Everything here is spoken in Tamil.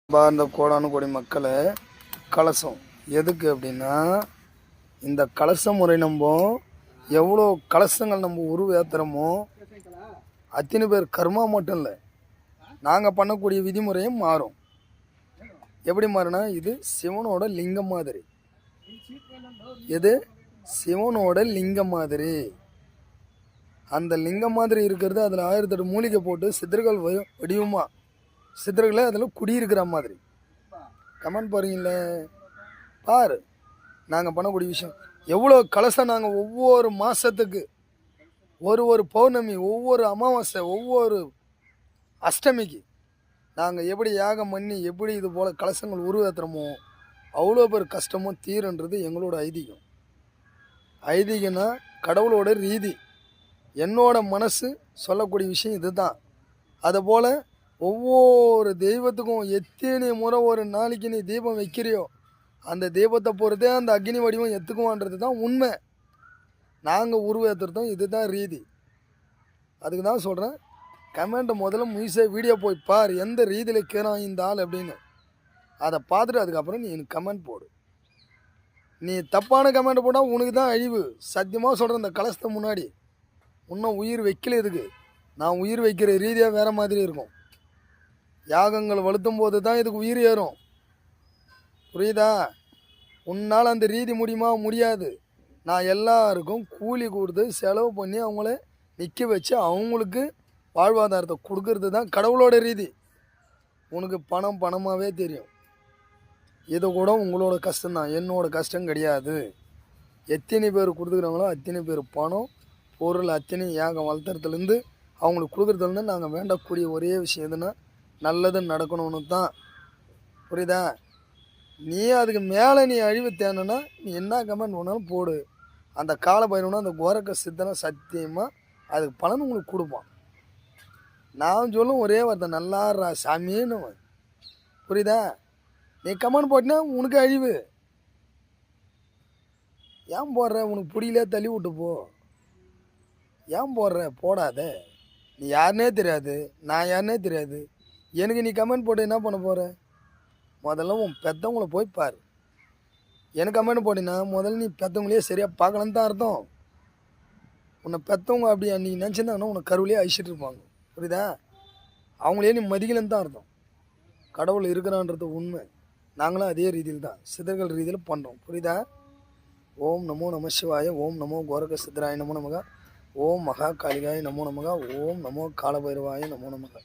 இந்த கோடானு கோடி மக்களை கலசம் எதுக்கு அப்படின்னா, இந்த கலச முறை நம்ம எவ்வளோ கலசங்கள் நம்ம உருவேற்றுறோமோ அத்தனை பேர் கர்மா மட்டும் இல்லை, நாங்கள் பண்ணக்கூடிய விதிமுறையும் மாறும். எப்படி மாறினா, இது சிவனோட லிங்கம் மாதிரி. எது சிவனோட லிங்கம் மாதிரி. அந்த லிங்கம் மாதிரி இருக்கிறது, அதில் 1008 மூலிகை போட்டு சித்தர்கள் வடிவமா சித்தர்களை அதில் குடியிருக்கிற மாதிரி. கமெண்ட் பாருங்கள, பாரு நாங்கள் பண்ணக்கூடிய விஷயம் எவ்வளோ கலசம். நாங்கள் ஒவ்வொரு மாதத்துக்கு ஒரு பௌர்ணமி, ஒவ்வொரு அமாவாசை, ஒவ்வொரு அஷ்டமிக்கு நாங்கள் எப்படி யாகம் பண்ணி எப்படி இது போல் கலசங்கள் உருவேற்றுறோமோ அவ்வளோ பேர் கஷ்டமும் தீருன்றது எங்களோட ஐதீகம். ஐதீகம்னா கடவுளோட ரீதி. என்னோட மனசு சொல்லக்கூடிய விஷயம் இதுதான். அதுபோல் ஒவ்வொரு தெய்வத்துக்கும் எத்தனை முறை ஒரு நாளைக்கு நீ தீபம் வைக்கிறியோ அந்த தீபத்தை பொறுத்தே அந்த அக்னி வடிவம் எத்துக்குவான்றது தான் உண்மை. நாங்கள் உருவேற்றுறதும் இதுதான் ரீதி. அதுக்கு தான் சொல்கிறேன், கமெண்ட்டை முதல்ல முயற்சியாக வீடியோ போய் பார், எந்த ரீதியில் இருக்கிறான் இந்த ஆள் அப்படின்னு. அதை பார்த்துட்டு அதுக்கப்புறம் நீ எனக்கு கமெண்ட் போடு. நீ தப்பான கமெண்ட் போட்டால் உனக்கு தான் அழிவு. சத்தியமாக சொல்கிறேன், இந்த கலசத்தை முன்னாடி இன்னும் உயிர் வைக்கல. இதுக்கு நான் உயிர் வைக்கிற ரீதியாக வேறு மாதிரி இருக்கும். யாகங்கள் வலுத்தும் போது தான் இதுக்கு உயிர் ஏறும். புரியுதா? உன்னால் அந்த ரீதி முடியுமா? முடியாது. நான் எல்லாருக்கும் கூலி கொடுத்து செலவு பண்ணி அவங்கள நிற்க வச்சு அவங்களுக்கு வாழ்வாதாரத்தை கொடுக்கறது தான் கடவுளோட ரீதி. உனக்கு பணமாகவே தெரியும். இது கூட உங்களோட கஷ்டம்தான், என்னோட கஷ்டம் கிடையாது. எத்தனை பேர் கொடுத்துக்கிறாங்களோ அத்தனை பேர் பணம் பொருள் அத்தனை யாகம் வளர்த்துறதுலேருந்து அவங்களுக்கு கொடுக்குறதுலேருந்து நாங்கள் வேண்டக்கூடிய ஒரே விஷயம் எதுனா நல்லது நடக்கணும்னு தான். புரியுதா? நீ அதுக்கு மேலே நீ அழிவு தேணுன்னா நீ என்ன கமெண்ட் பண்ணாலும் போடு. அந்த கால பயிரவனா அந்த கோரக்க சித்தனை சத்தியமாக அதுக்கு பலன் உங்களுக்கு கொடுப்பான். நான் சொல்லும் ஒரே வார்த்தை, நல்லாடுறா சாமின்னு. புரியுதா? நீ கமெண்ட் போட்டினா உனக்கு அழிவு. ஏன் போடுற? உனக்கு பிடிக்கல தள்ளி விட்டு போ. ஏன் போடுற? போடாத. நீ யாருன்னே தெரியாது, நான் யாருன்னே தெரியாது. எனக்கு நீ கமெண்ட் போட்டு என்ன பண்ண போகிற? முதல்ல உன் பெற்றவங்கள போய் பாரு. எனக்கு கமெண்ட் போட்டினா முதல்ல நீ பெற்றவங்களே சரியாக பார்க்கலன்னு தான் அர்த்தம். உன்னை பெற்றவங்க அப்படி நீ நினச்சிருந்தாங்கன்னா உன்னை கருவிலே அழிச்சிட்டு இருப்பாங்க. புரியுதா? அவங்களே நீ மதிக்கலன்னு தான் அர்த்தம். கடவுள் இருக்கிறான்றது உண்மை. நாங்களும் அதே ரீதியில் தான் சித்தர்கள் ரீதியில் பண்ணுறோம். புரியுதா? ஓம் நமோ நம சிவாய, ஓம் நமோ கோரக சித்தராய நமோ நமக, ஓம் மகா காளிகாய நமோ நமக, ஓம் நமோ காலபைரவாய நமோ நமக.